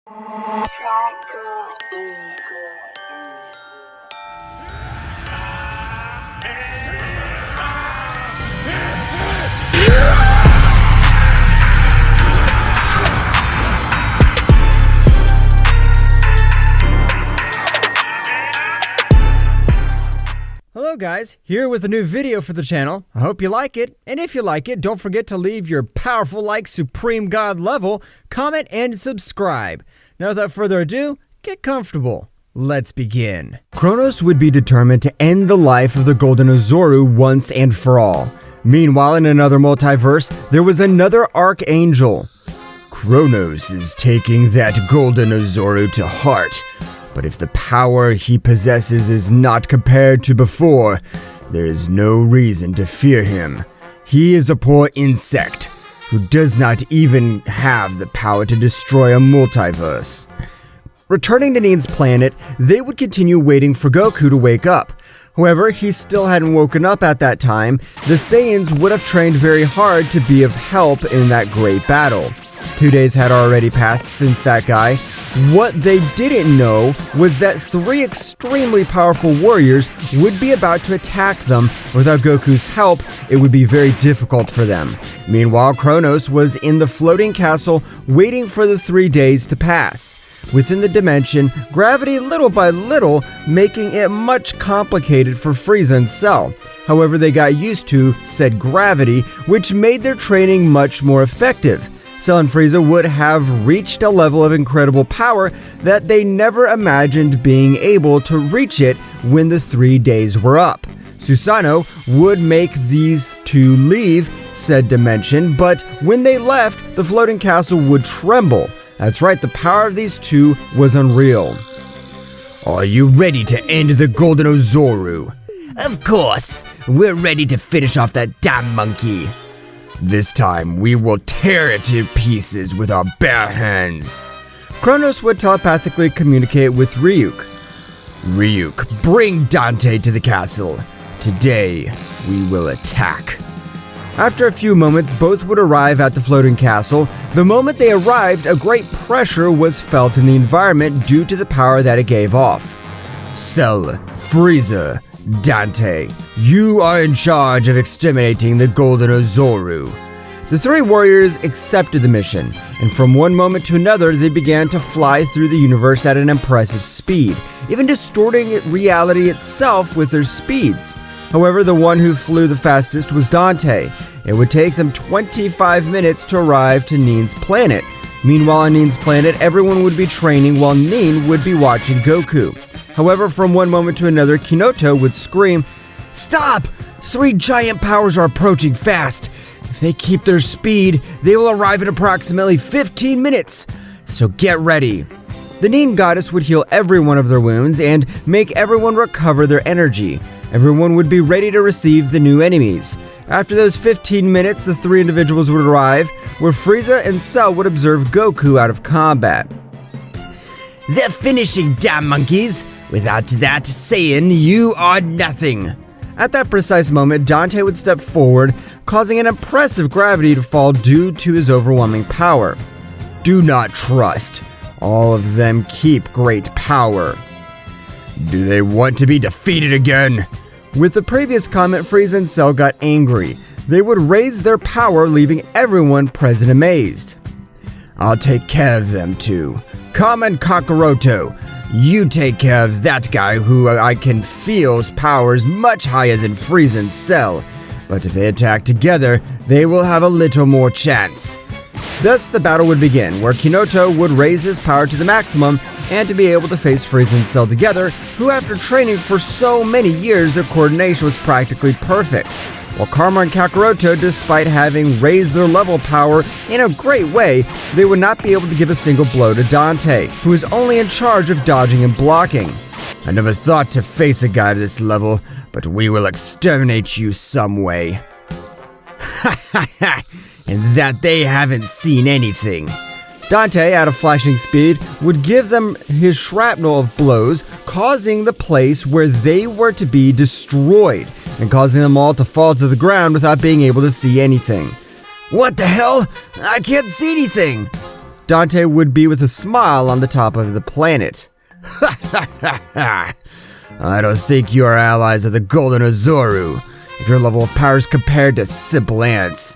Hello guys, here with a new video for the channel. I hope you like it, and if you like it, don't forget to leave your powerful like Supreme God level, comment, and subscribe. Now without further ado, get comfortable. Let's begin. Kronos would be determined to end the life of the Golden Ozoru once and for all. Meanwhile, in another multiverse, there was another Archangel. Kronos is taking that Golden Ozoru to heart. But if the power he possesses is not compared to before, there is no reason to fear him. He is a poor insect who does not even have the power to destroy a multiverse. Returning to Nin's planet, they would continue waiting for Goku to wake up. However, he still hadn't woken up at that time. The Saiyans would have trained very hard to be of help in that great battle. 2 days had already passed since that guy. What they didn't know was that 3 extremely powerful warriors would be about to attack them. Without Goku's help, it would be very difficult for them. Meanwhile, Kronos was in the floating castle waiting for the 3 days to pass. Within the dimension, gravity little by little making it much complicated for Frieza and Cell. However, they got used to said gravity, which made their training much more effective. Cell and Frieza would have reached a level of incredible power that they never imagined being able to reach it when the 3 days were up. Susanoo would make these two leave said dimension, but when they left, the floating castle would tremble. That's right, the power of these two was unreal. Are you ready to end the Golden Ozoru? Of course, we're ready to finish off that damn monkey. This time, we will tear it to pieces with our bare hands. Kronos would telepathically communicate with Ryuk. Ryuk, bring Dante to the castle. Today, we will attack. After a few moments, both would arrive at the floating castle. The moment they arrived, a great pressure was felt in the environment due to the power that it gave off. Cell, Frieza, Dante, you are in charge of exterminating the Golden Ozoru. The 3 warriors accepted the mission, and from one moment to another they began to fly through the universe at an impressive speed, even distorting reality itself with their speeds. However, the one who flew the fastest was Dante. It would take them 25 minutes to arrive to Nin's planet. Meanwhile, on Nin's planet, everyone would be training while Nin would be watching Goku. However, from one moment to another, Kinoto would scream, "Stop! 3 giant powers are approaching fast. If they keep their speed, they will arrive in approximately 15 minutes. So get ready." The Nin goddess would heal every one of their wounds and make everyone recover their energy. Everyone would be ready to receive the new enemies. After those 15 minutes, the 3 individuals would arrive, where Frieza and Cell would observe Goku out of combat. "They're finishing, damn monkeys! Without that Saiyan, you are nothing." At that precise moment, Dante would step forward, causing an impressive gravity to fall due to his overwhelming power. Do not trust. All of them keep great power. Do they want to be defeated again? With the previous comment, Frieza and Cell got angry. They would raise their power, leaving everyone present amazed. I'll take care of them too. Come and Kakaroto. You take care of that guy who I can feel's powers much higher than Frieza and Cell. But if they attack together, they will have a little more chance. Thus, the battle would begin, where Kinoto would raise his power to the maximum and to be able to face Frieza and Cell together, who after training for so many years, their coordination was practically perfect. While Karma and Kakaroto, despite having raised their level power in a great way, they would not be able to give a single blow to Dante, who is only in charge of dodging and blocking. I never thought to face a guy of this level, but we will exterminate you some way. Ha ha ha! And that they haven't seen anything. Dante, at a flashing speed, would give them his shrapnel of blows, causing the place where they were to be destroyed, and causing them all to fall to the ground without being able to see anything. What the hell? I can't see anything! Dante would be with a smile on the top of the planet. I don't think you are allies of the Golden Ozoru, if your level of power is compared to simple ants.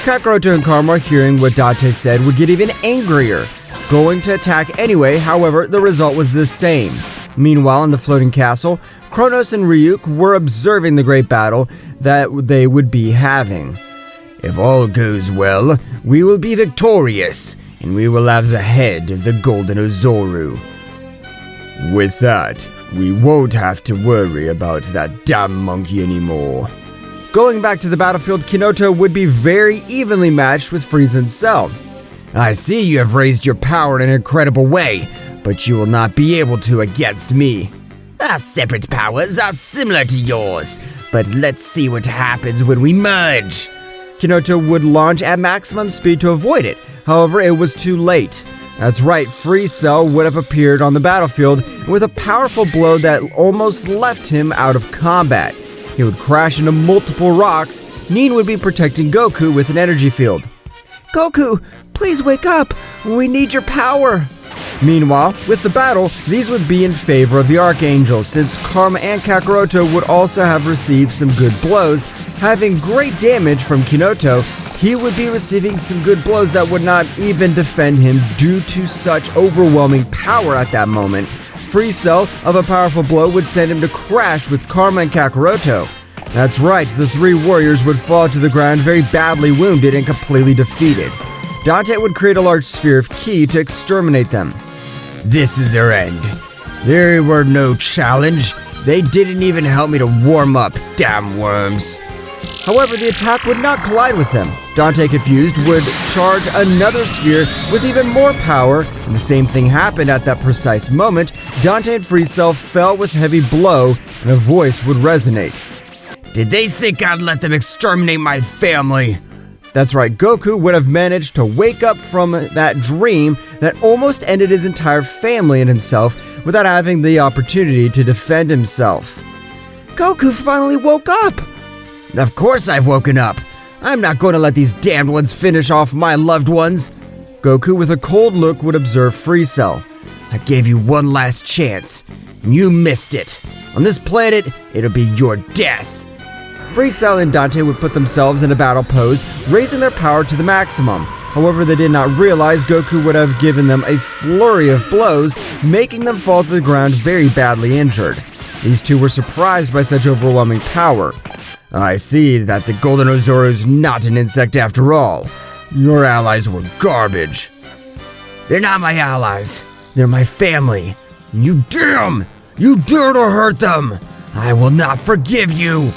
Kakaroto and Karma, hearing what Dante said, would get even angrier, going to attack anyway. However, the result was the same. Meanwhile, in the floating castle, Kronos and Ryuk were observing the great battle that they would be having. If all goes well, we will be victorious, and we will have the head of the Golden Ozoru. With that, we won't have to worry about that damn monkey anymore. Going back to the battlefield, Kinoto would be very evenly matched with Frieza and Cell. I see you have raised your power in an incredible way, but you will not be able to against me. Our separate powers are similar to yours, but let's see what happens when we merge. Kinoto would launch at maximum speed to avoid it. However, it was too late. That's right, Cell would have appeared on the battlefield with a powerful blow that almost left him out of combat. He would crash into multiple rocks. Nin would be protecting Goku with an energy field. Goku, please wake up. We need your power. Meanwhile, with the battle, these would be in favor of the Archangel, since Karma and Kakaroto would also have received some good blows. Having great damage from Kinoto, he would be receiving some good blows that would not even defend him due to such overwhelming power at that moment. Cell of a powerful blow would send him to crash with Karma and Kakaroto. That's right, the three warriors would fall to the ground very badly wounded and completely defeated. Dante would create a large sphere of ki to exterminate them. This is their end. There were no challenge. They didn't even help me to warm up, damn worms. However, the attack would not collide with them. Dante, confused, would charge another sphere with even more power, and the same thing happened at that precise moment. Dante and Cell fell with heavy blow, and a voice would resonate. Did they think I'd let them exterminate my family? That's right, Goku would have managed to wake up from that dream that almost ended his entire family and himself without having the opportunity to defend himself. Goku finally woke up! Of course I've woken up. I'm not going to let these damned ones finish off my loved ones. Goku, with a cold look, would observe Cell. I gave you one last chance, and you missed it. On this planet, it'll be your death. Cell and Dante would put themselves in a battle pose, raising their power to the maximum. However, they did not realize Goku would have given them a flurry of blows, making them fall to the ground very badly injured. These two were surprised by such overwhelming power. I see that the Golden Ozoru is not an insect after all. Your allies were garbage. They're not my allies. They're my family. You dare to hurt them. I will not forgive you.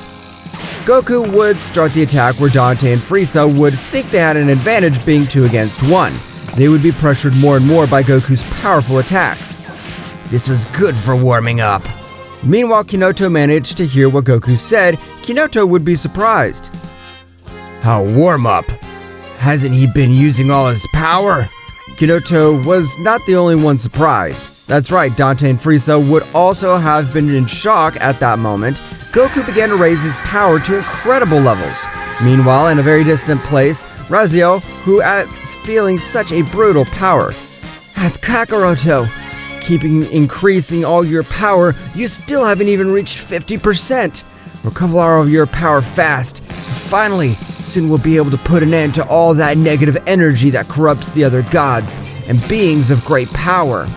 Goku would start the attack where Dante and Cell would think they had an advantage being 2 against 1. They would be pressured more and more by Goku's powerful attacks. This was good for warming up. Meanwhile, Kinoto managed to hear what Goku said. Kinoto would be surprised. How warm up? Hasn't he been using all his power? Kinoto was not the only one surprised. That's right, Dante and Cell would also have been in shock at that moment. Goku began to raise his power to incredible levels. Meanwhile, in a very distant place, Razio, who is feeling such a brutal power. That's Kakaroto. Keeping increasing all your power, you still haven't even reached 50%. Recover all of your power fast. And finally, soon we'll be able to put an end to all that negative energy that corrupts the other gods and beings of great power.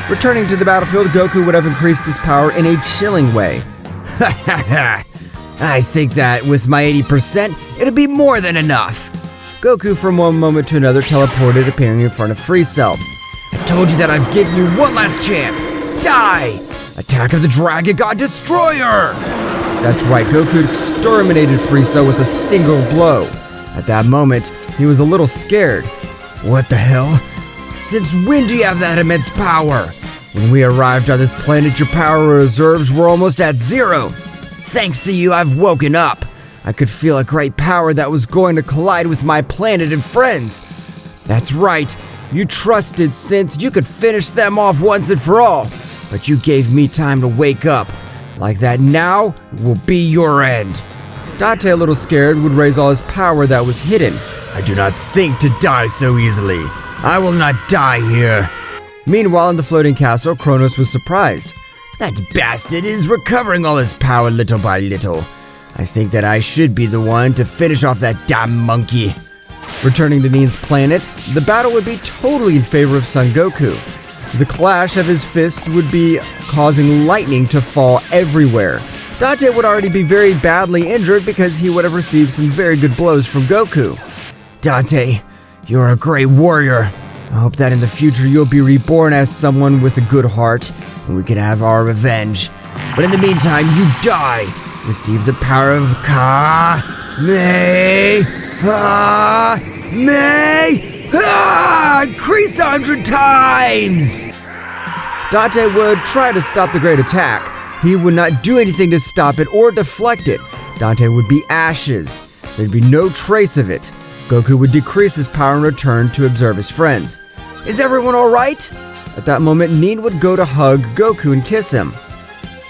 Returning to the battlefield, Goku would have increased his power in a chilling way. I think that with my 80%, it'll be more than enough. Goku, from one moment to another, teleported, appearing in front of Cell. I told you that I've given you one last chance. Die! Attack of the Dragon God Destroyer! That's right, Goku exterminated Cell with a single blow. At that moment, he was a little scared. What the hell? Since when do you have that immense power? When we arrived on this planet, your power reserves were almost at 0. Thanks to you, I've woken up. I could feel a great power that was going to collide with my planet and friends. That's right. You trusted since you could finish them off once and for all, but you gave me time to wake up. Like that now will be your end. Dante, a little scared, would raise all his power that was hidden. I do not think to die so easily. I will not die here. Meanwhile, in the floating castle, Kronos was surprised. That bastard is recovering all his power little by little. I think that I should be the one to finish off that damn monkey. Returning to Nin's planet, the battle would be totally in favor of Son Goku. The clash of his fists would be causing lightning to fall everywhere. Dante would already be very badly injured because he would have received some very good blows from Goku. Dante, you're a great warrior. I hope that in the future you'll be reborn as someone with a good heart, and we can have our revenge. But in the meantime, you die. Receive the power of increased 100 times! Dante would try to stop the great attack. He would not do anything to stop it or deflect it. Dante would be ashes. There'd be no trace of it. Goku would decrease his power and return to observe his friends. Is everyone alright? At that moment, Nin would go to hug Goku and kiss him.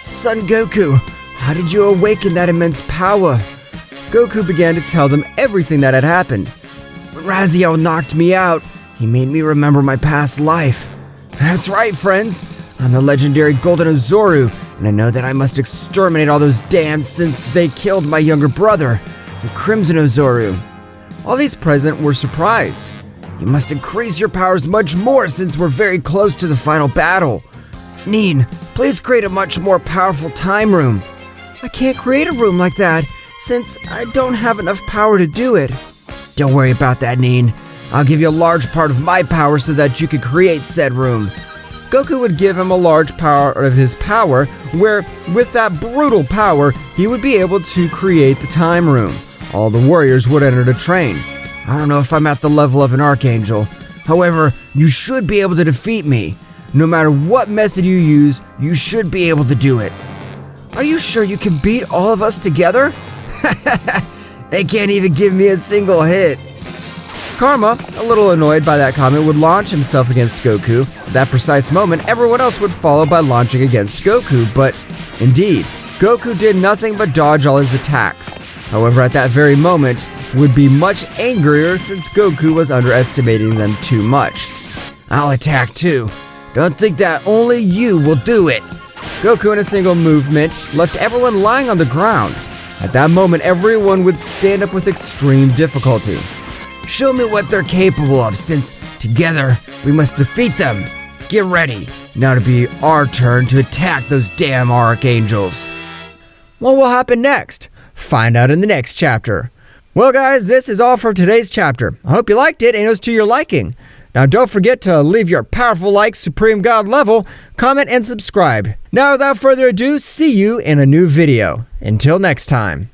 Son Goku, how did you awaken that immense power? Goku began to tell them everything that had happened. When Raziel knocked me out, he made me remember my past life. That's right, friends. I'm the legendary Golden Ozoru, and I know that I must exterminate all those dams since they killed my younger brother, the Crimson Ozoru. All these present were surprised. You must increase your powers much more since we're very close to the final battle. Nin, please create a much more powerful time room. I can't create a room like that, since I don't have enough power to do it. Don't worry about that, Nin. I'll give you a large part of my power so that you can create said room. Goku would give him a large part of his power, where, with that brutal power, he would be able to create the time room. All the warriors would enter to train. I don't know if I'm at the level of an archangel. However, you should be able to defeat me. No matter what method you use, you should be able to do it. Are you sure you can beat all of us together? They can't even give me a single hit. Karma, a little annoyed by that comment, would launch himself against Goku. At that precise moment, everyone else would follow by launching against Goku, but indeed, Goku did nothing but dodge all his attacks. However, at that very moment, would be much angrier since Goku was underestimating them too much. I'll attack too. Don't think that only you will do it. Goku in a single movement left everyone lying on the ground. At that moment, everyone would stand up with extreme difficulty. Show me what they're capable of, since together we must defeat them. Get ready. Now to be our turn to attack those damn archangels. What will happen next? Find out in the next chapter. Well guys, this is all for today's chapter. I hope you liked it and it was to your liking. Now don't forget to leave your powerful like Supreme God level, comment and subscribe. Now without further ado, see you in a new video. Until next time.